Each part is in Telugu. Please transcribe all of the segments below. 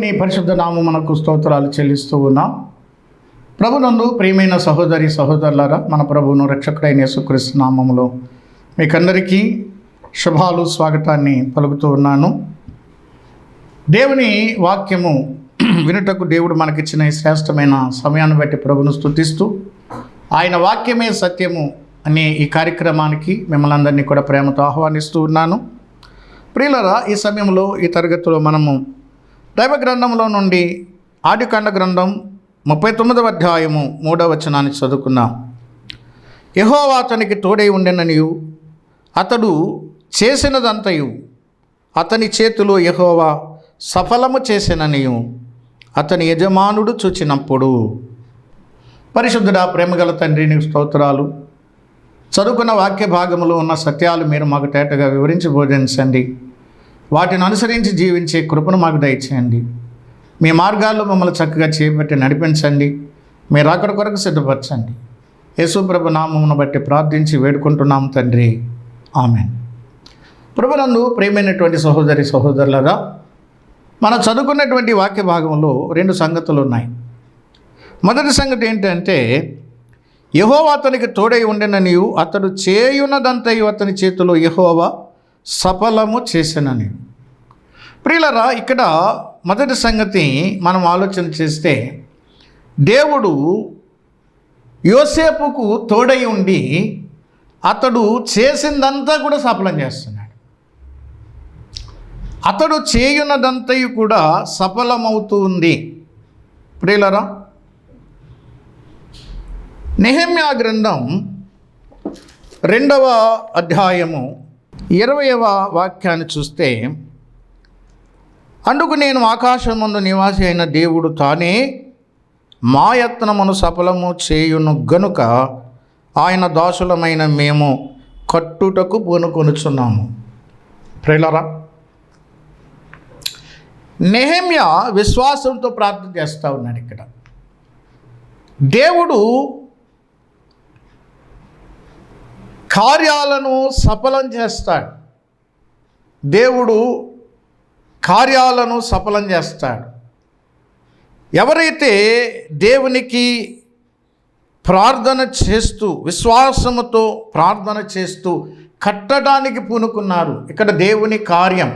దేవుని పరిశుద్ధ నామమునకు స్తోత్రాలు చెల్లిస్తూ ఉన్నాం. ప్రభునందు ప్రియమైన సహోదరి సహోదరులారా, మన ప్రభువును రక్షకుడైన యేసుక్రీస్తు నామములో మీకందరికీ శుభాలు స్వాగతాన్ని పలుకుతూ ఉన్నాను. దేవుని వాక్యము వినుటకు దేవుడు మనకిచ్చిన ఈ శ్రేష్టమైన సమయాన్ని బట్టి ప్రభును స్తుతిస్తూ, ఆయన వాక్యమే సత్యము అనే ఈ కార్యక్రమానికి మిమ్మల్ని అందరినీ కూడా ప్రేమతో ఆహ్వానిస్తూ ఉన్నాను. ప్రియులారా, ఈ సమయంలో ఈ తరగతిలో మనము దైవ గ్రంథంలో నుండి ఆదికాండ గ్రంథం 39వ అధ్యాయము 3వ వచనాన్ని చదువుకున్నాం. యెహోవా అతనికి తోడై ఉండెననియు అతడు చేసినదంతయు అతని చేతిలో యెహోవా సఫలము చేసిననియు అతని యజమానుడు చూచినప్పుడు. పరిశుద్ధుడా, ప్రేమగల తండ్రి, నీకు స్తోత్రాలు. చదువుకున్న వాక్య భాగంలో ఉన్న సత్యాలు మీరు మాకు తేటగా వివరించి బోధించండి. వాటిని అనుసరించి జీవించే కృపను మాకు దయచేయండి. మీ మార్గాల్లో మమ్మల్ని చక్కగా చేపట్టి నడిపించండి. మీరు అక్కడి కొరకు సిద్ధపరచండి. యేసుప్రభు నామమును బట్టి ప్రార్థించి వేడుకుంటున్నాం తండ్రి, ఆమేన్. ప్రభునందు ప్రియమైనటువంటి సహోదరి సహోదరులారా, మనం చదువుకున్నటువంటి వాక్య భాగంలో 2 సంగతులు ఉన్నాయి. మొదటి సంగతి ఏంటంటే, యెహోవా అతనికి తోడై ఉండెననియు అతడు చేయునదంతయు అతని చేతిలో యెహోవా సఫలము చేసెనని. ప్రియులారా, ఇక్కడ మొదటి సంగతి మనం ఆలోచన చేస్తే, దేవుడు యోసేపుకు తోడై ఉండి అతడు చేసిందంతా కూడా సఫలం చేస్తున్నాడు. అతడు చేయునదంతయు కూడా సఫలమవుతూ ఉంది. ప్రియులారా, నెహెమ్యా గ్రంథం 2వ అధ్యాయము 20వ వాక్యాన్ని చూస్తే, అందుకు నేను ఆకాశమందు నివాసి అయిన దేవుడు తానే మా యత్నమును సఫలము చేయును గనుక ఆయన దాసులమైన మేము కట్టుటకు పూనుకొనుచున్నాము. ప్రియులారా, నెహెమ్యా విశ్వాసంతో ప్రార్థన చేస్తూ ఉన్నాడు. ఇక్కడ దేవుడు కార్యాలను సఫలం చేస్తాడు. దేవుడు కార్యాలను సఫలం చేస్తాడు. ఎవరైతే దేవునికి ప్రార్థన చేస్తూ, విశ్వాసముతో ప్రార్థన చేస్తూ కట్టడానికి పూనుకున్నారు, ఇక్కడ దేవుని కార్యం.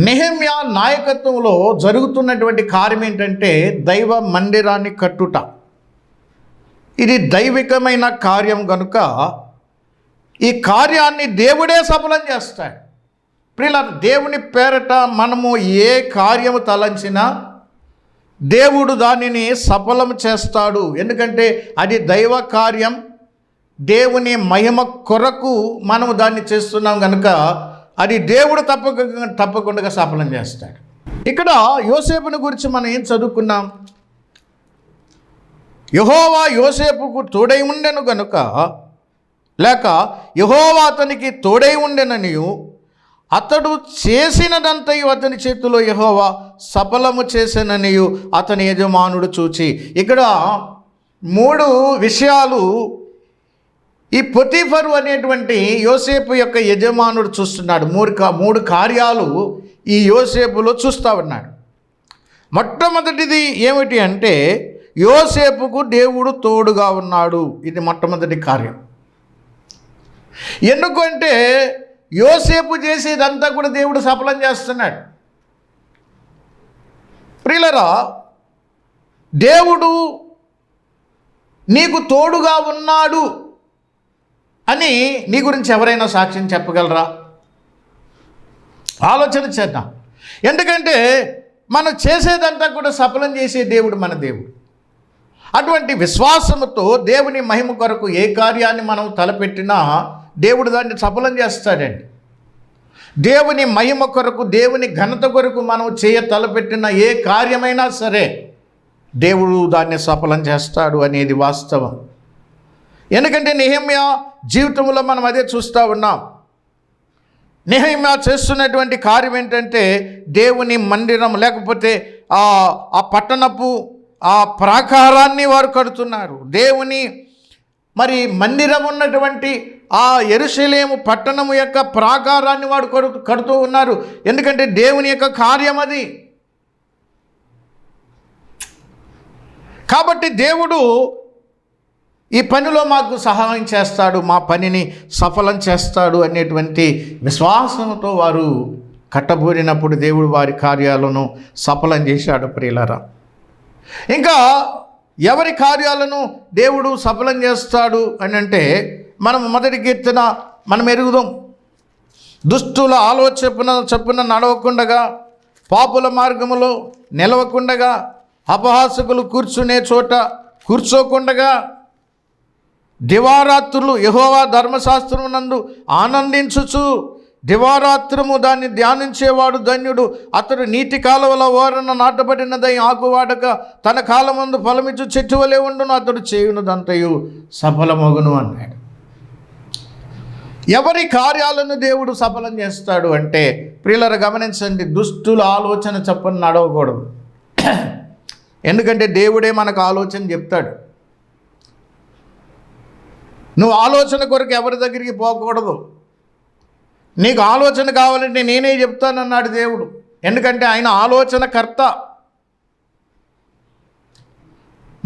నెహెమ్యా నాయకత్వంలో జరుగుతున్నటువంటి కార్యం ఏంటంటే దైవ మందిరాన్ని కట్టుట. ఇది దైవికమైన కార్యం కనుక ఈ కార్యాన్ని దేవుడే సఫలం చేస్తాడు. ప్రియులారా, దేవుని పేరట మనము ఏ కార్యము తలంచినా దేవుడు దానిని సఫలం చేస్తాడు. ఎందుకంటే అది దైవ కార్యం, దేవుని మహిమ కొరకు మనము దాన్ని చేస్తున్నాం కనుక అది దేవుడు తప్పకుండా సఫలం చేస్తాడు. ఇక్కడ యోసేపుని గురించి మనం ఏం చదువుకున్నాం? యెహోవా యోసేపుకు తోడై ఉండెను గనుక, లేక యెహోవా అతనికి తోడై ఉండెననియు అతడు చేసినదంతయు అతని చేతిలో యెహోవా సఫలము చేసెననియు అతని యజమానుడు చూచి. ఇక్కడ 3 విషయాలు ఈ పొతీఫరు అనేటువంటి యోసేపు యొక్క యజమానుడు చూస్తున్నాడు. 3 కార్యాలు ఈ యోసేపులో చూస్తూ ఉన్నాడు. మొట్టమొదటిది ఏమిటి అంటే, యోసేపుకు దేవుడు తోడుగా ఉన్నాడు. ఇది మొట్టమొదటి కార్యం. ఎందుకంటే యోసేపు చేసేదంతా కూడా దేవుడు సఫలం చేస్తున్నాడు. ప్రియులారా, దేవుడు నీకు తోడుగా ఉన్నాడు అని నీ గురించి ఎవరైనా సాక్ష్యం చెప్పగలరా? ఆలోచన చేద్దాం. ఎందుకంటే మనం చేసేదంతా కూడా సఫలం చేసే దేవుడు మన దేవుడు. అటువంటి విశ్వాసముతో దేవుని మహిమ కొరకు ఏ కార్యాన్ని మనం తలపెట్టినా దేవుడు దాన్ని సఫలం చేస్తాడండి. దేవుని మహిమ కొరకు, దేవుని ఘనత కొరకు మనం తలపెట్టిన ఏ కార్యమైనా సరే దేవుడు దాన్ని సఫలం చేస్తాడు అనేది వాస్తవం. ఎందుకంటే నెహెమ్యా జీవితంలో మనం అదే చూస్తూ ఉన్నాం. నెహెమ్యా చేస్తున్నటువంటి కార్యం ఏంటంటే, దేవుని మందిరం లేకపోతే ఆ పట్టణపు ఆ ప్రాకారాన్ని వారు కడుతున్నారు. దేవుని మందిరం ఉన్నటువంటి ఆ యెరూషలేము పట్టణము యొక్క ప్రాకారాన్ని వాడు కడుతూ ఉన్నారు. ఎందుకంటే దేవుని యొక్క కార్యం అది. కాబట్టి దేవుడు ఈ పనిలో మాకు సహాయం చేస్తాడు, మా పనిని సఫలం చేస్తాడు అనేటువంటి విశ్వాసంతో వారు కట్టబూరినప్పుడు దేవుడు వారి కార్యాలను సఫలం చేశాడు ప్రియులారా. ఇంకా ఎవరి కార్యాలను దేవుడు సఫలం చేస్తాడు అని అంటే మనం మొదటి కీర్తన మనం ఎరుగుదాం. దుష్టుల ఆలోచన చొప్పున నడవకుండగా, పాపుల మార్గములో నిలవకుండగా, అపహాసకులు కూర్చునే చోట కూర్చోకుండగా, దివారాత్రులు యెహోవా ధర్మశాస్త్రము నందు ఆనందించుచు దివారాత్రము దాన్ని ధ్యానించేవాడు ధన్యుడు. అతడు నీటి కాలువల ఓరన నాటబడినదై ఆకువాడక తన కాలమందు ఫలమిచ్చు చెట్టు వలె ఉండును. అతడు చేయునదంతయు సఫలమగును అన్నాడు. ఎవరి కార్యాలను దేవుడు సఫలం చేస్తాడు అంటే ప్రియులారా గమనించండి, దుష్టుల ఆలోచన చొప్పున నడవకూడదు. ఎందుకంటే దేవుడే మనకు ఆలోచన చెప్తాడు. నువ్వు ఆలోచన కొరకు ఎవరి దగ్గరికి పోకూడదు. నీకు ఆలోచన కావాలంటే నేనే చెప్తానన్నాడు దేవుడు. ఎందుకంటే ఆయన ఆలోచనకర్త.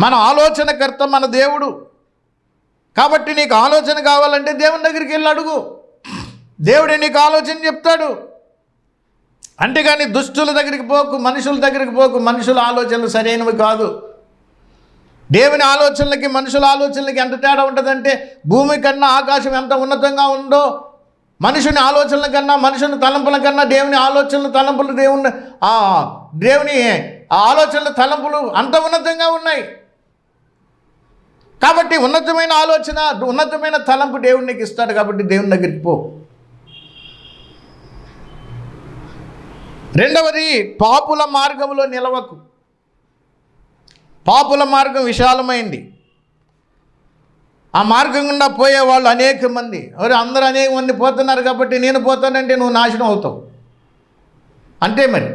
మన ఆలోచనకర్త మన దేవుడు. కాబట్టి నీకు ఆలోచన కావాలంటే దేవుని దగ్గరికి వెళ్ళి అడుగు. దేవుడే నీకు ఆలోచన చెప్తాడు. అంతేగాని దుష్టుల దగ్గరికి పోకు, మనుషుల దగ్గరికి పోకు. మనుషుల ఆలోచనలు సరైనవి కాదు. దేవుని ఆలోచనలకి మనుషుల ఆలోచనలకి ఎంత తేడా ఉంటుందంటే, భూమి కన్నా ఆకాశం ఎంత ఉన్నతంగా ఉందో, మనుషుని ఆలోచనల కన్నా మనుషుని తలంపుల కన్నా దేవుని ఆలోచనలు తలంపులు దేవుని ఆలోచనల తలంపులు అంత ఉన్నతంగా ఉన్నాయి. కాబట్టి ఉన్నతమైన ఆలోచన, ఉన్నతమైన తలంపు దేవునికి ఇస్తాడు. కాబట్టి దేవుని దగ్గరికి పో. రెండవది, పాపుల మార్గంలో నిలవకు. పాపుల మార్గం విశాలమైంది. ఆ మార్గం గుండా పోయేవాళ్ళు అనేక మంది. అందరూ అనేక మంది పోతున్నారు కాబట్టి నేను పోతానంటే నువ్వు నాశనం అవుతావు. అంతే మరి.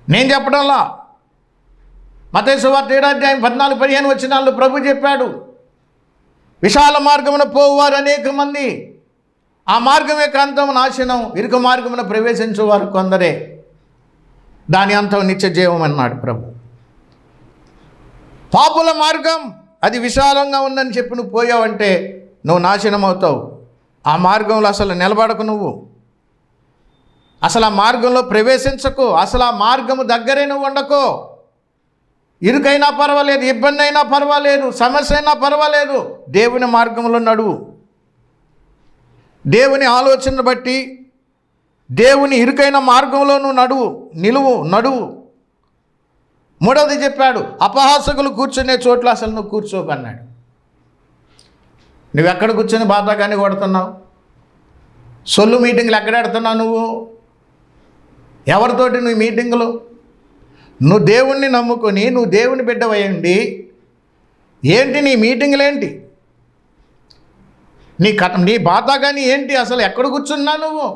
నేను చెప్పడంలా, మత్తయి సువార్త 7వ అధ్యాయం 14-15 వచనాల్లో ప్రభు చెప్పాడు, విశాల మార్గమున పోవారు అనేక మంది, ఆ మార్గం యొక్క అంతం నాశనం, ఇరుక మార్గమున ప్రవేశించేవారు కొందరే, దాని అంతం నిత్య జీవం అన్నాడు ప్రభు. పాపుల మార్గం అది విశాలంగా ఉందని చెప్పి నువ్వు పోయావంటే నువ్వు నాశనం అవుతావు. ఆ మార్గంలో అసలు నిలబడకు, నువ్వు అసలు ఆ మార్గంలో ప్రవేశించకు, అసలు ఆ మార్గము దగ్గరే నువ్వు ఉండకో. ఇరుకైనా పర్వాలేదు, ఇబ్బంది అయినా పర్వాలేదు, సమస్య అయినా పర్వాలేదు, దేవుని మార్గంలో నడువు. దేవుని ఆలోచనను బట్టి దేవుని ఇరుకైన మార్గంలో నువ్వు నడువు. మూడవది చెప్పాడు, అపహాసకులు కూర్చునే చోట్ల అసలు నువ్వు కూర్చోకన్నాడు. నువ్వెక్కడ కూర్చొని బాధాగాని కొడుతున్నావు? సొల్లు మీటింగ్లు ఎక్కడ పెడుతున్నావు? నువ్వు ఎవరితోటి నువ్వు మీటింగులు? నువ్వు దేవుణ్ణి నమ్ముకొని నువ్వు దేవుని బిడ్డవయ్యండి, ఏంటి నీ మీటింగులు ఏంటి? నీ బాధాగాని ఏంటి? అసలు ఎక్కడ కూర్చున్నా నువ్వు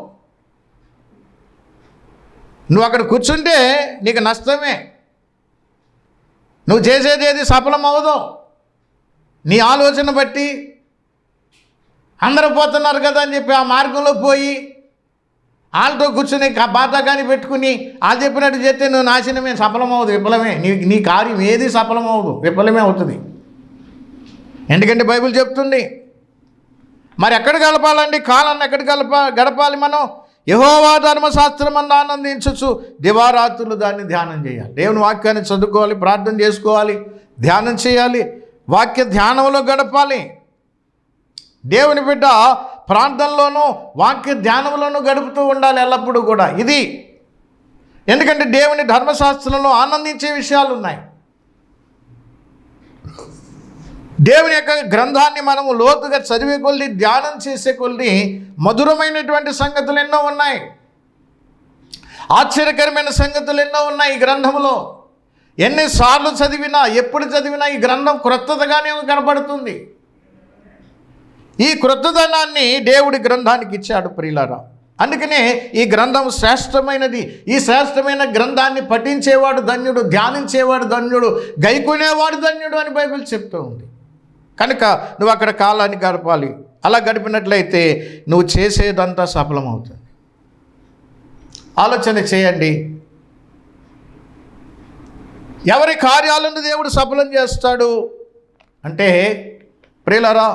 అక్కడ కూర్చుంటే నీకు నష్టమే. నువ్వు చేసేది ఏది సఫలం అవ్వదు. నీ ఆలోచన బట్టి అందరూ పోతున్నారు కదా అని చెప్పి ఆ మార్గంలో పోయి వాళ్ళతో కూర్చుని బాధగాని పెట్టుకుని వాళ్ళు చెప్పినట్టు చేస్తే నువ్వు నాశనమే, సఫలం అవ్వదు, విఫలమే. నీ కార్యం ఏది సఫలం అవ్వదు, విఫలమే అవుతుంది. ఎందుకంటే బైబిల్ చెప్తుంది. మరి ఎక్కడ గడపాలండి కాలాన్ని? ఎక్కడ గడపాలి మనం? యెహోవా ధర్మశాస్త్రమందు ఆనందించచ్చు, దివారాత్రులు దాన్ని ధ్యానం చేయాలి. దేవుని వాక్యాన్ని చదువుకోవాలి, ప్రార్థన చేసుకోవాలి, ధ్యానం చేయాలి, వాక్య ధ్యానంలో గడపాలి. దేవుని బిడ్డ ప్రార్థనలోనూ వాక్య ధ్యానంలోనూ గడుపుతూ ఉండాలి ఎల్లప్పుడూ కూడా. ఇది ఎందుకంటే దేవుని ధర్మశాస్త్రంలో ఆనందించే విషయాలు ఉన్నాయి. దేవుని యొక్క గ్రంథాన్ని మనము లోతుగా చదివే కొద్దీ, ధ్యానం చేసే కొద్దీ మధురమైనటువంటి సంగతులు ఎన్నో ఉన్నాయి, ఆశ్చర్యకరమైన సంగతులు ఎన్నో ఉన్నాయి ఈ గ్రంథంలో. ఎన్నిసార్లు చదివినా, ఎప్పుడు చదివినా ఈ గ్రంథం క్రొత్తగానే కనబడుతుంది. ఈ క్రొత్తదనాన్ని దేవుడి గ్రంథానికి ఇచ్చాడు ప్రియులారా. అందుకనే ఈ గ్రంథం శ్రేష్టమైనది. ఈ శ్రేష్టమైన గ్రంథాన్ని పఠించేవాడు ధన్యుడు, ధ్యానించేవాడు ధన్యుడు, గైకొనేవాడు ధన్యుడు అని బైబిల్ చెప్తూ ఉంది. కనుక నువ్వు అక్కడ కాలాన్ని గడపాలి. అలా గడిపినట్లయితే నువ్వు చేసేదంతా సఫలమవుతుంది. ఆలోచన చేయండి. ఎవరి కార్యాలను దేవుడు సఫలం చేస్తాడు అంటే, ప్రియులారా,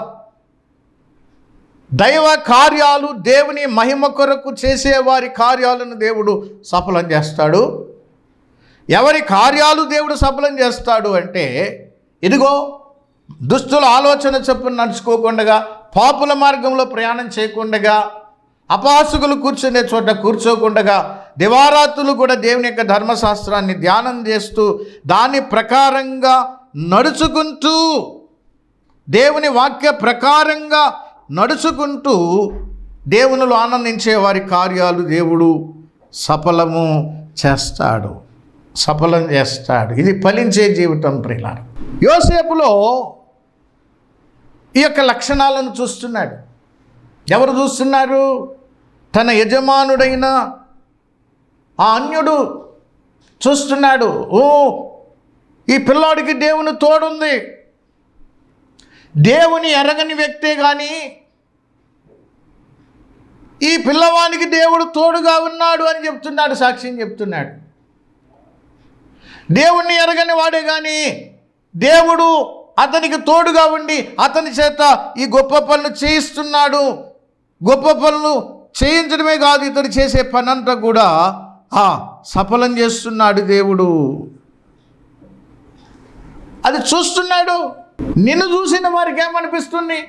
దైవ కార్యాలు, దేవుని మహిమ కొరకు చేసేవారి కార్యాలను దేవుడు సఫలం చేస్తాడు. ఎవరి కార్యాలు దేవుడు సఫలం చేస్తాడు అంటే, ఇదిగో దుష్టుల ఆలోచన చొప్పున నడుచుకోకుండా, పాపుల మార్గంలో ప్రయాణం చేయకుండా, అపహాసకులు కూర్చునే చోట కూర్చోకుండా, దివారాత్రులు కూడా దేవుని యొక్క ధర్మశాస్త్రాన్ని ధ్యానం చేస్తూ దాని ప్రకారంగా నడుచుకుంటూ, దేవుని వాక్య ప్రకారంగా నడుచుకుంటూ దేవునిలో ఆనందించే వారి కార్యాలు దేవుడు సఫలం చేస్తాడు. ఇది ఫలించే జీవితం ప్రియులారా. యోసేపులో ఈ యొక్క లక్షణాలను చూస్తున్నాడు. ఎవరు చూస్తున్నారు? తన యజమానుడైన ఆ అన్యుడు చూస్తున్నాడు. ఈ పిల్లాడికి దేవుని తోడుంది. దేవుని ఎరగని వ్యక్తే కానీ ఈ పిల్లవానికి దేవుడు తోడుగా ఉన్నాడు అని చెప్తున్నాడు, సాక్ష్యం చెప్తున్నాడు. దేవుణ్ణి ఎరగని వాడే కానీ దేవుడు అతనికి తోడుగా ఉండి అతని చేత ఈ గొప్ప పనులు చేయిస్తున్నాడు. గొప్ప పనులు చేయించడమే కాదు, ఇతడు చేసే పనంతా కూడా సఫలం చేస్తున్నాడు దేవుడు. అది చూస్తున్నాడు. నిన్ను చూసిన వారికి ఏమనిపిస్తుంది?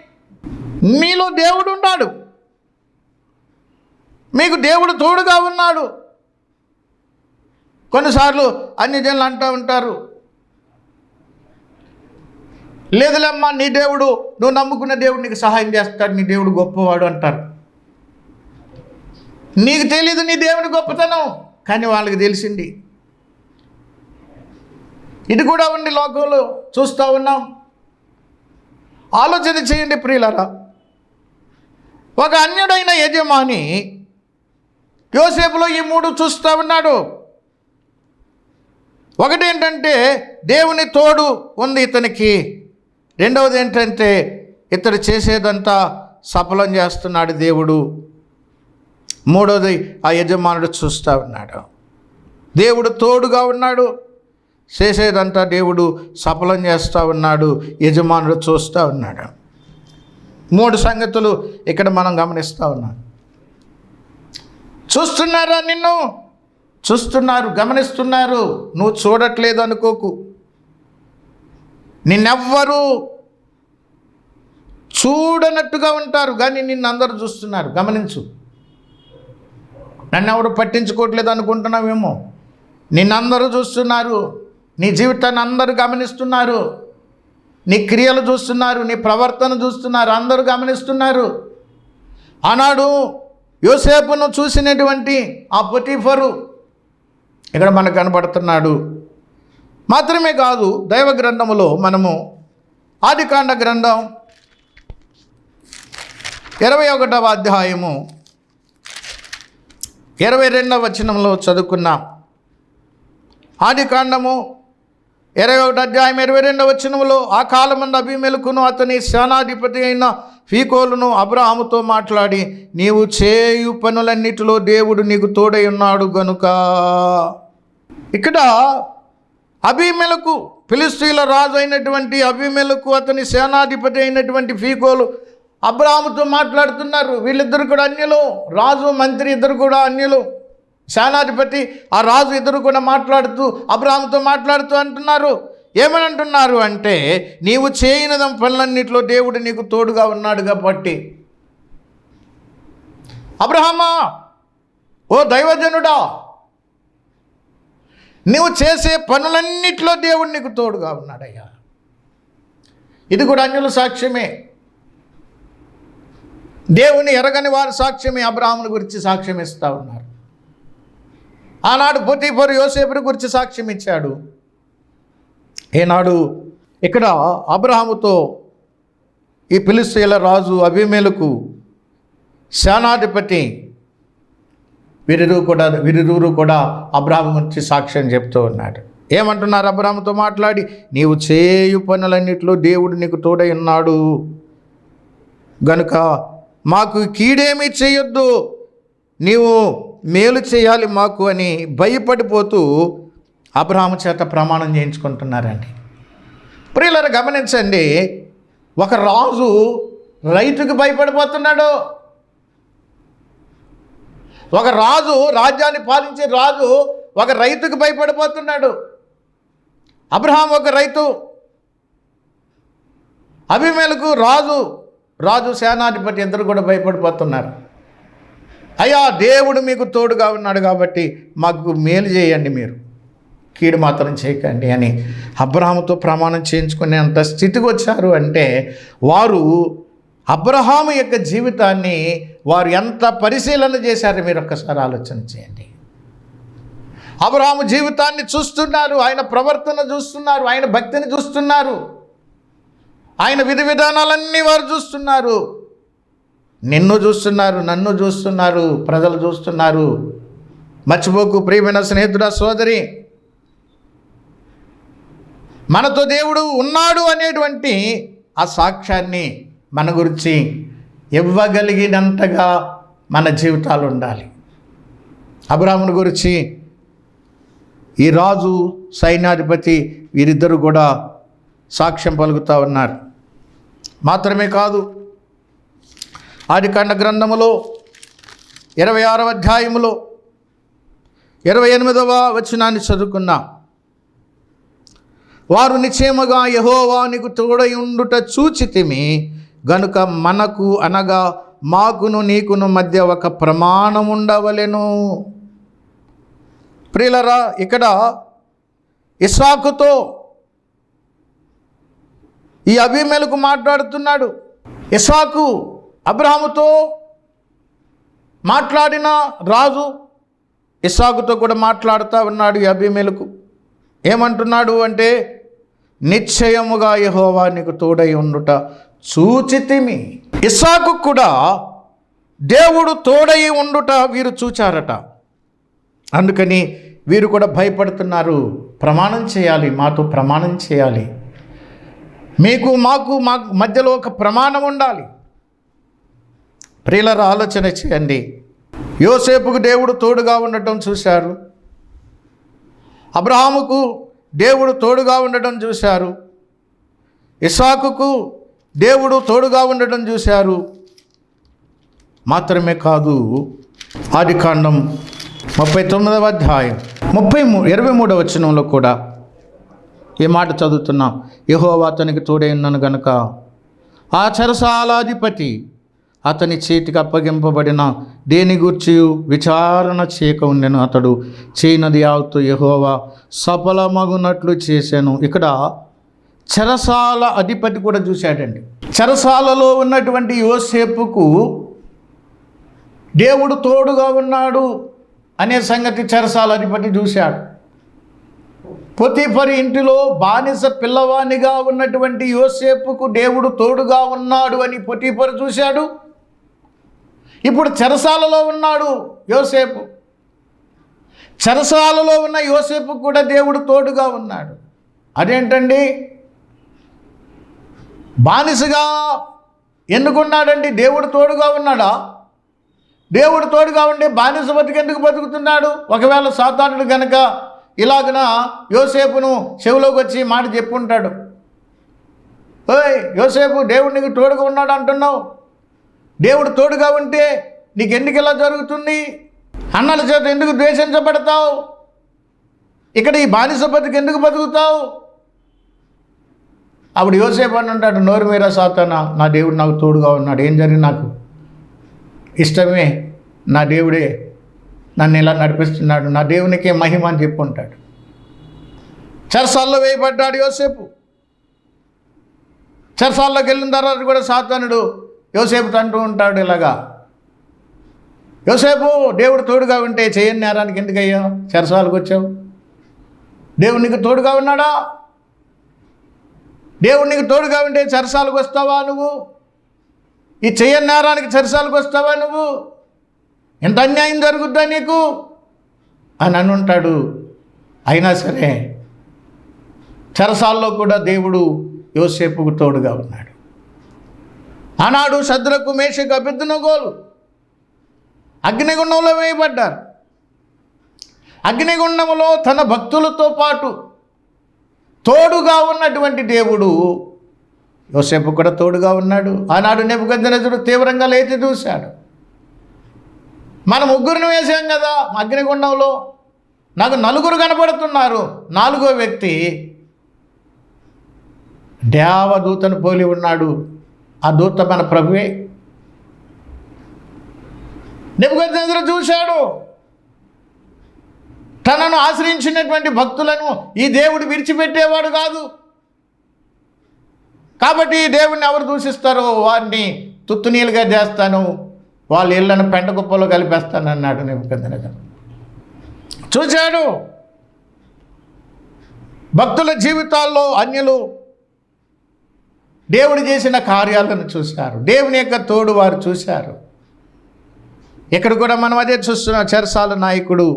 మీలో దేవుడు ఉన్నాడు, మీకు దేవుడు తోడుగా ఉన్నాడు. కొన్నిసార్లు అన్ని జనులు అంటూ ఉంటారు, లేదులేమ్మా నీ దేవుడు, నువ్వు నమ్ముకున్న దేవుడు నీకు సహాయం చేస్తాడు, నీ దేవుడు గొప్పవాడు అంటారు. నీకు తెలీదు నీ దేవుని గొప్పతనం, కానీ వాళ్ళకి తెలిసింది. ఇది కూడా ఉండి లోకంలో చూస్తూ ఉన్నాం. ఆలోచన చేయండి ప్రియులారా. ఒక అన్యుడైన యజమాని యోసేపులో ఈ మూడు చూస్తూ ఉన్నాడు. ఒకటి ఏంటంటే దేవుని తోడు ఉంది ఇతనికి. రెండవది ఏంటంటే ఇతడు చేసేదంతా సఫలం చేస్తున్నాడు దేవుడు. మూడవది ఆ యజమానుడు చూస్తూ ఉన్నాడు. దేవుడు తోడుగా ఉన్నాడు, చేసేదంతా దేవుడు సఫలం చేస్తూ ఉన్నాడు, యజమానుడు చూస్తూ ఉన్నాడు. మూడు సంగతులు ఇక్కడ మనం గమనిస్తూ ఉన్నాం. చూస్తున్నారా? నిన్ను చూస్తున్నారు, గమనిస్తున్నారు. నువ్వు చూడట్లేదు అనుకోకు. నిన్నెవ్వరూ చూడనట్టుగా ఉంటారు, కానీ నిన్ను అందరూ చూస్తున్నారు. గమనించు. నన్ను ఎవరు పట్టించుకోవట్లేదు అనుకుంటున్నావేమో. నిన్నందరూ చూస్తున్నారు, నీ జీవితాన్ని అందరూ గమనిస్తున్నారు, నీ క్రియలు చూస్తున్నారు, నీ ప్రవర్తన చూస్తున్నారు, అందరూ గమనిస్తున్నారు. ఆనాడు యోసేపును చూసినటువంటి ఆ పొతీఫరు ఇక్కడ మనకు కనబడుతున్నాడు. మాత్రమే కాదు, దైవ గ్రంథములో మనము ఆదికాండ గ్రంథం 21వ అధ్యాయము 22వ వచనంలో చదువుకున్నాం. ఆదికాండము 21వ అధ్యాయం 22వ వచనంలో, ఆ కాలమందు అబీమెలెకును అతని సేనాధిపతి అయిన ఫీకోలును అబ్రాహాముతో మాట్లాడి, నీవు చేయు పనులన్నిటిలో దేవుడు నీకు తోడై ఉన్నాడు గనుక. ఇక్కడ అబీమెలెకు, ఫిలిష్తీయుల రాజు అయినటువంటి అబీమెలెకు, అతని సేనాధిపతి అయినటువంటి ఫీకోలు అబ్రాహాముతో మాట్లాడుతున్నారు. వీళ్ళిద్దరు కూడా అన్యులు. రాజు మంత్రి ఇద్దరు కూడా అన్యులు. సేనాధిపతి ఆ రాజు ఇద్దరు కూడా మాట్లాడుతూ అబ్రాహాముతో మాట్లాడుతూ అంటున్నారు. ఏమని అంటున్నారు అంటే, నీవు చేయని పనులన్నిటిలో దేవుడు నీకు తోడుగా ఉన్నాడు కాబట్టి. అబ్రహామా, ఓ దైవజనుడా, నువ్వు చేసే పనులన్నిటిలో దేవుడు నీకు తోడుగా ఉన్నాడయ్యా. ఇది కూడా అన్యుల సాక్ష్యమే. దేవుని ఎరగని వారి సాక్ష్యమే అబ్రహాముని గురించి సాక్ష్యం ఇస్తూ ఉన్నారు. ఆనాడు పొతీఫరు యోసేపుని గురించి సాక్ష్యం ఇచ్చాడు. ఈనాడు ఇక్కడ అబ్రహాముతో ఈ ఫిలిష్తీయుల రాజు అబీమెలెకు, సేనాధిపతి వీరిరువురు కూడా అబ్రహాము గురించి సాక్ష్యం చెప్తూ ఉన్నాడు. ఏమంటున్నారు? అబ్రహాముతో మాట్లాడి, నీవు చేయు పనులన్నిటిలో దేవుడు నీకు తోడై ఉన్నాడు. గనుక మాకు కీడేమీ చేయొద్దు, నీవు మేలు చేయాలి మాకు అని భయపడిపోతూ అబ్రహాము చేత ప్రమాణం చేయించుకుంటున్నారండి. ప్రియులారా గమనించండి, ఒక రాజు రైతుకు భయపడిపోతున్నాడు. ఒక రాజు, రాజ్యాన్ని పాలించే రాజు ఒక రైతుకు భయపడిపోతున్నాడు. అబ్రహాం ఒక రైతు, అబీమెలెకు రాజు సేనాధిపతి, ఇద్దరు కూడా భయపడిపోతున్నారు. అయ్యా, దేవుడు మీకు తోడుగా ఉన్నాడు కాబట్టి మాకు మేలు చేయండి, మీరు కీడు మాత్రం చేయకండి అని అబ్రహాముతో ప్రమాణం చేయించుకునేంత స్థితికి వచ్చారు. అంటే వారు అబ్రహాము యొక్క జీవితాన్ని వారు ఎంత పరిశీలన చేశారో మీరు ఒక్కసారి ఆలోచన చేయండి. అబ్రహాము జీవితాన్ని చూస్తున్నారు, ఆయన ప్రవర్తన చూస్తున్నారు, ఆయన భక్తిని చూస్తున్నారు, ఆయన విధి విధానాలన్నీ వారు చూస్తున్నారు. నిన్ను చూస్తున్నారు, నన్ను చూస్తున్నారు, ప్రజలు చూస్తున్నారు. మర్చిపోకు ప్రియమైన స్నేహితుడా, సోదరి, మనతో దేవుడు ఉన్నాడు అనేటువంటి ఆ సాక్ష్యాన్ని మన గురించి ఇవ్వగలిగినంతగా మన జీవితాలు ఉండాలి. అబ్రహాముని గురించి ఈ రాజు, సైన్యాధిపతి వీరిద్దరూ కూడా సాక్ష్యం పలుకుతూ ఉన్నారు. మాత్రమే కాదు, ఆదికాండ గ్రంథములో 26వ అధ్యాయములో 28వ వచనాన్ని చదువుకున్నాం. వారు నిశ్చయముగా యెహోవా నీకు తోడై ఉండుట చూచితిమి గనుక మనకు అనగా మాకును నీకును మధ్య ఒక ప్రమాణం ఉండవలెను. ప్రియులరా, ఇక్కడ ఇస్సాకుతో ఈ అబీమెలెకు మాట్లాడుతున్నాడు. ఇస్సాకు అబ్రహాముతో మాట్లాడిన రాజు ఇస్సాకుతో కూడా మాట్లాడుతూ ఉన్నాడు. ఈ అబీమెలెకు ఏమంటున్నాడు అంటే, నిశ్చయముగా యెహోవా నీకు తోడై ఉండుట చూచితిమి. ఇస్సాకు కూడా దేవుడు తోడై ఉండుట వీరు చూచారట. అందుకని వీరు కూడా భయపడుతున్నారు. ప్రమాణం చేయాలి, మాతో ప్రమాణం చేయాలి, మాకు మధ్యలో ఒక ప్రమాణం ఉండాలి. ప్రియులారా, ఆలోచన చేయండి. యోసేపుకు దేవుడు తోడుగా ఉండటం చూశారు, అబ్రహాముకు దేవుడు తోడుగా ఉండటం చూశారు, ఇస్సాకుకు దేవుడు తోడుగా ఉండటం చూశారు. మాత్రమే కాదు, ఆదికాండం 39వ అధ్యాయం 23వ వచనంలో కూడా ఈ మాట చదువుతున్నాం. యెహోవా అతనికి తోడై ఉన్నాను గనుక ఆ చెరసాలాధిపతి అతని చేతికి అప్పగింపబడిన దేని గూర్చి విచారణ చేయక ఉండెను. అతడు చేయనది యావత్తు యెహోవా సఫలమగునట్లు చేశాను. ఇక్కడ చెరసాల అధిపతి కూడా చూశాడండి. చెరసాలలో ఉన్నటువంటి యోసేపుకు దేవుడు తోడుగా ఉన్నాడు అనే సంగతి చెరసాల అధిపతి చూశాడు. పొతీఫరు ఇంటిలో బానిస పిల్లవానిగా ఉన్నటువంటి యోసేపుకు దేవుడు తోడుగా ఉన్నాడు అని పొతీఫరు చూశాడు. ఇప్పుడు చెరసాలలో ఉన్నాడు యోసేపు. చెరసాలలో ఉన్న యోసేపు కూడా దేవుడు తోడుగా ఉన్నాడు. అదేంటండి? బానిసగా ఎందుకున్నాడండి? దేవుడు తోడుగా ఉన్నాడా? దేవుడు తోడుగా ఉండి బానిస బతికెందుకు బతుకుతున్నాడు? ఒకవేళ సాతానుడు కనుక ఇలాగన యోసేపును చెవిలోకి వచ్చి మాట చెప్పుంటాడు, ఓయ్ యోసేపు, దేవుడు నీకు తోడుగా ఉన్నాడు అంటున్నావు, దేవుడు తోడుగా ఉంటే నీకు ఎందుకు ఇలా జరుగుతుంది? అన్నల చేత ఎందుకు ద్వేషించబడతావు? ఇక్కడ ఈ బానిస బతికి ఎందుకు బతుకుతావు? అప్పుడు యోసేపు అని అంటాడు, నోరు మీరా సాతానా, నా దేవుడు నాకు తోడుగా ఉన్నాడు, ఏం జరిగింది నాకు ఇష్టమే, నా దేవుడే నన్ను ఇలా నడిపిస్తున్నాడు, నా దేవునికే మహిమ అని చెప్పుంటాడు. చెరసాల్లో వేయబడ్డాడు యోసేపు. చెరసాల్లోకి వెళ్ళిన తర్వాత కూడా సాతానుడు యోసేపుతో అంటూ ఉంటాడు ఇలాగా, యోసేపు, దేవుడు తోడుగా ఉంటే చేయని నేరానికి ఎందుకయ్యా చెరసాలకు వచ్చావు? దేవుడు నీకు తోడుగా ఉన్నాడా? దేవుడు నీకు తోడుగా ఉంటే చెరసాలకు వస్తావా నువ్వు? ఈ చేయని నేరానికి చెరసాలకు వస్తావా నువ్వు? ఎంత అన్యాయం జరుగుద్దా నీకు అని అనుంటాడు. అయినా సరే చెరసాల్లో కూడా దేవుడు యోసేపుకు తోడుగా ఉన్నాడు. ఆనాడు శద్రకు మేషకు అబేద్నెగోలు అగ్నిగుండంలో వేయబడ్డారు. అగ్నిగుండంలో తన భక్తులతో పాటు తోడుగా ఉన్నటువంటి దేవుడు యోసేపు కూడా తోడుగా ఉన్నాడు. ఆనాడు నెబుకద్నెజరు తీవ్రంగా లేచి చూశాడు. మనం ముగ్గురిని వేసాం కదా అగ్నిగుండంలో, నాకు నలుగురు కనపడుతున్నారు. నాలుగో వ్యక్తి దేవదూతను పోలి ఉన్నాడు. ఆ దూత మన ప్రభువే. నెబుకద్నెజరు చూశాడు. తనను ఆశ్రయించినటువంటి భక్తులను ఈ దేవుడు విడిచిపెట్టేవాడు కాదు. కాబట్టి ఈ దేవుడిని ఎవరు దూషిస్తారో వారిని తుత్తునీలుగా చేస్తాను, వాళ్ళ ఇళ్లను పెంట కుప్పలో కలిపేస్తాను అన్నాడు నెబుకద్నెజరు. చూశాడు. భక్తుల జీవితాల్లో అన్యులు దేవుడు చేసిన కార్యాలను చూశారు. దేవుని యొక్క తోడు వారు చూశారు. ఇక్కడ కూడా మనం అదే చూస్తున్నాం. చెరసాల నాయకుడు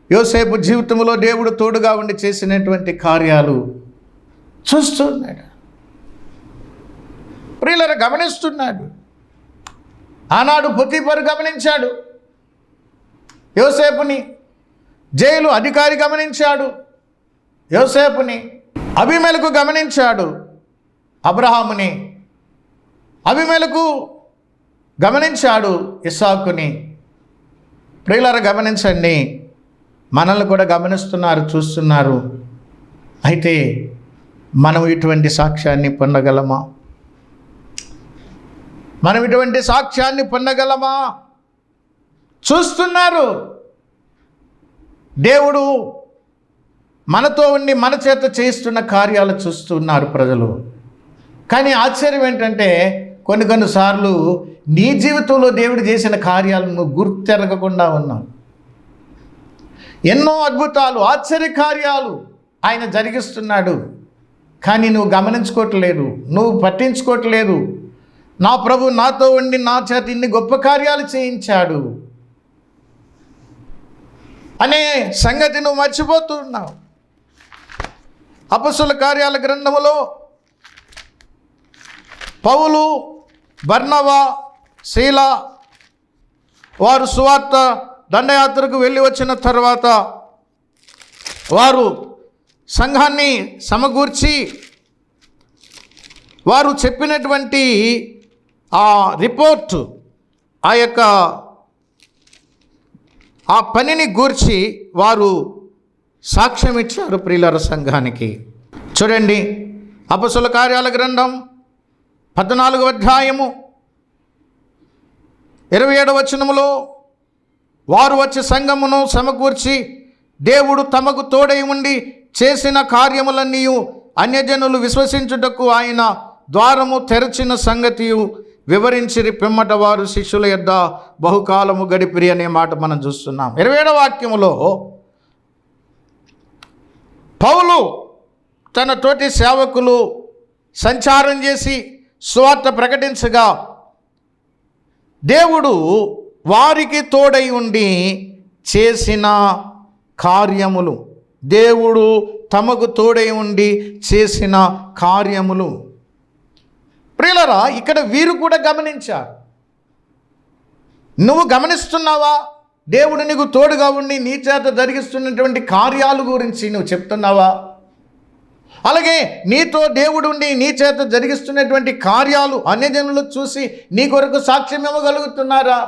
యోసేపు జీవితంలో దేవుడు తోడుగా ఉండి చేసినటువంటి కార్యాలు చూస్తున్నాడు. ప్రియులారా, గమనిస్తున్నాడు. ఆనాడు పొతీఫరు గమనించాడు యోసేపుని. జైలు అధికారి గమనించాడు యోసేపుని. అబీమెలెకు గమనించాడు అబ్రహాముని. అబీమెలెకు గమనించాడు ఇస్సాకుని. ప్రియులారా, గమనించండి. మనల్ని కూడా గమనిస్తున్నారు, చూస్తున్నారు. అయితే మనం ఇటువంటి సాక్ష్యాన్ని పొందగలమా? మనం ఇటువంటి సాక్ష్యాన్ని పొందగలమా? చూస్తున్నారు. దేవుడు మనతో ఉండి మన చేత చేస్తున్న కార్యాలు చూస్తున్నారు ప్రజలు. కానీ ఆశ్చర్యం ఏంటంటే కొన్నిసార్లు నీ జీవితంలో దేవుడు చేసిన కార్యాలను గుర్తెరగకుండా ఉన్నావు. ఎన్నో అద్భుతాలు, ఆశ్చర్య కార్యాలు ఆయన జరిగిస్తున్నాడు. కానీ నువ్వు గమనించుకోవట్లేదు, నువ్వు పట్టించుకోవట్లేదు. నా ప్రభు నాతో ఉండి నా చేత ఇన్ని గొప్ప కార్యాలు చేయించాడు అనే సంగతి నువ్వు మర్చిపోతున్నావు. అపొస్తలుల కార్యాల గ్రంథములో పౌలు, బర్నబా, శీల వారు సువార్త దండయాత్రకు వెళ్ళి వచ్చిన తర్వాత వారు సంఘాన్ని సమకూర్చి వారు చెప్పినటువంటి ఆ రిపోర్టు, ఆ పనిని గూర్చి వారు సాక్ష్యం ఇచ్చారు ప్రియులార సంఘానికి. చూడండి, అపొస్తలుల కార్యాల గ్రంథం 14వ అధ్యాయము 27వ వచనములో వారు వచ్చి సంఘమును సమకూర్చి దేవుడు తమకు తోడై ఉండి చేసిన కార్యములన్నీ అన్యజనులు విశ్వసించుటకు ఆయన ద్వారము తెరచిన సంగతియు వివరించిరి. పిమ్మట వారు శిష్యుల యొద్ద బహుకాలము గడిపిరి అనే మాట మనం చూస్తున్నాం. 27వ వాక్యములో పౌలు తన తోటి సేవకులు సంచారం చేసి సువార్త ప్రకటించగా దేవుడు వారికి తోడై ఉండి చేసిన కార్యములు, దేవుడు తమకు తోడై ఉండి చేసిన కార్యములు. ప్రియులారా, ఇక్కడ వీరు కూడా గమనించారు. నువ్వు గమనిస్తున్నావా? దేవుడు నీకు తోడుగా ఉండి నీ చేత జరిగిస్తున్నటువంటి కార్యాలు గురించి నువ్వు చెప్తున్నావా? అలాగే నీతో దేవుడు ఉండి నీ చేత జరిగిస్తున్నటువంటి కార్యాలు అన్యజనులు చూసి నీ కొరకు సాక్ష్యం ఇవ్వగలుగుతున్నారా?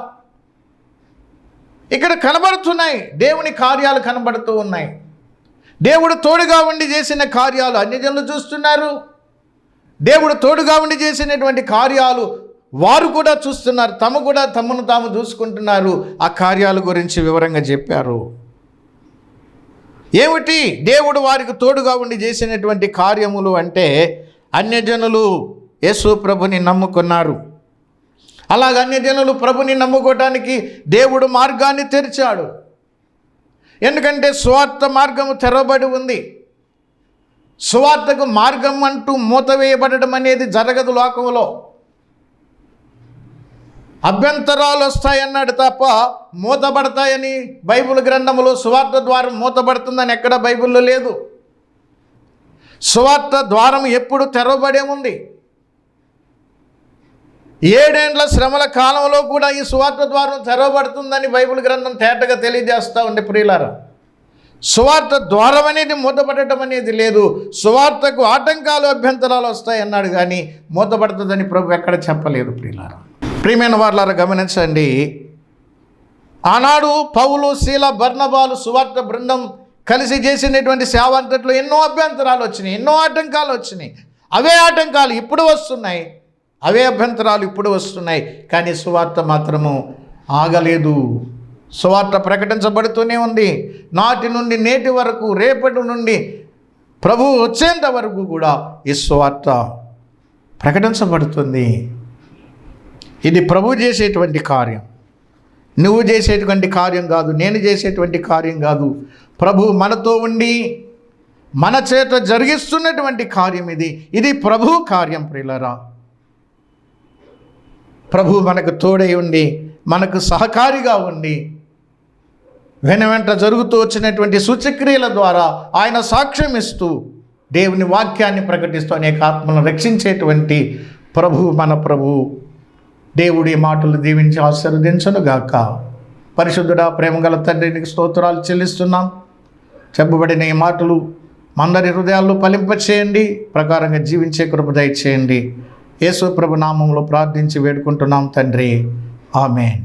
ఇక్కడ కనబడుతున్నాయి, దేవుని కార్యాలు కనబడుతూ ఉన్నాయి. దేవుడు తోడుగా ఉండి చేసిన కార్యాలు అన్యజనులు చూస్తున్నారు. దేవుడు తోడుగా ఉండి చేసినటువంటి కార్యాలు వారు కూడా చూస్తున్నారు. తమను తాము చూసుకుంటున్నారు. ఆ కార్యాల గురించి వివరంగా చెప్పారు. ఏమిటి దేవుడు వారికి తోడుగా ఉండి చేసినటువంటి కార్యములు అంటే, అన్యజనులు యేసు ప్రభుని నమ్ముకున్నారు. అలాగ అన్యజనులు ప్రభుని నమ్ముకోవటానికి దేవుడు మార్గాన్ని తెరిచాడు. ఎందుకంటే సువార్త మార్గము తెరవబడి ఉంది. సువార్తకు మార్గం అంటూ మూతవేయబడడం అనేది జరగదు లోకంలో. అభ్యంతరాలు వస్తాయన్నాడు తప్ప మూతబడతాయని బైబిల్ గ్రంథంలో సువార్త ద్వారం మూతబడుతుందని ఎక్కడ బైబిల్లో లేదు. సువార్త ద్వారం ఎప్పుడు తెరవబడే ఉంది. 7 ఏండ్ల శ్రమల కాలంలో కూడా ఈ సువార్త ద్వారం తెరవబడుతుందని బైబిల్ గ్రంథం తేటగా తెలియజేస్తూ ఉంది ప్రియులారా. సువార్త ద్వారం అనేది మూతపడటం అనేది లేదు. సువార్తకు ఆటంకాలు అభ్యంతరాలు వస్తాయి అన్నాడు, కానీ మూతపడుతుందని ప్రభు ఎక్కడ చెప్పలేదు ప్రియులారా. ప్రియమైన వారులారా గమనించండి, ఆనాడు పౌలు, శీల, బర్నబాలు సువార్త బృందం కలిసి చేసినటువంటి సేవ అంతట్లో ఎన్నో అభ్యంతరాలు వచ్చినాయి, ఎన్నో ఆటంకాలు వచ్చినాయి. అవే ఆటంకాలు ఇప్పుడు వస్తున్నాయి, అవే అభ్యంతరాలు ఇప్పుడు వస్తున్నాయి, కానీ సువార్త మాత్రము ఆగలేదు. సువార్త ప్రకటించబడుతూనే ఉంది. నాటి నుండి నేటి వరకు, రేపటి నుండి ప్రభువు వచ్చేంత వరకు కూడా ఈ సువార్త ప్రకటించబడుతుంది. ఇది ప్రభు చేసేటువంటి కార్యం, నువ్వు చేసేటువంటి కార్యం కాదు, నేను చేసేటువంటి కార్యం కాదు. ప్రభు మనతో ఉండి మన చేత జరిగిస్తున్నటువంటి కార్యం ఇది ప్రభు కార్యం ప్రియులారా. ప్రభు మనకు తోడై ఉండి, మనకు సహకారిగా ఉండి, వెనువెంట జరుగుతూ వచ్చినటువంటి సూచక్రియల ద్వారా ఆయన సాక్ష్యం ఇస్తూ దేవుని వాక్యాన్ని ప్రకటిస్తూ అనేక ఆత్మలను రక్షించేటువంటి ప్రభు మన ప్రభు. దేవుడి మాటలు దీవించి ఆశీర్వదించునుగాక. పరిశుద్ధుడా, ప్రేమగల తండ్రి, నీకు స్తోత్రాలు చెల్లిస్తున్నాం. చెప్పబడిన ఈ మాటలు మందరి హృదయాల్లో ఫలింపచేయండి, ప్రకారంగా జీవించే కృప దయచేయండి. యేసు ప్రభు నామములో ప్రార్థించి వేడుకుంటున్నాం తండ్రి, ఆమేన్.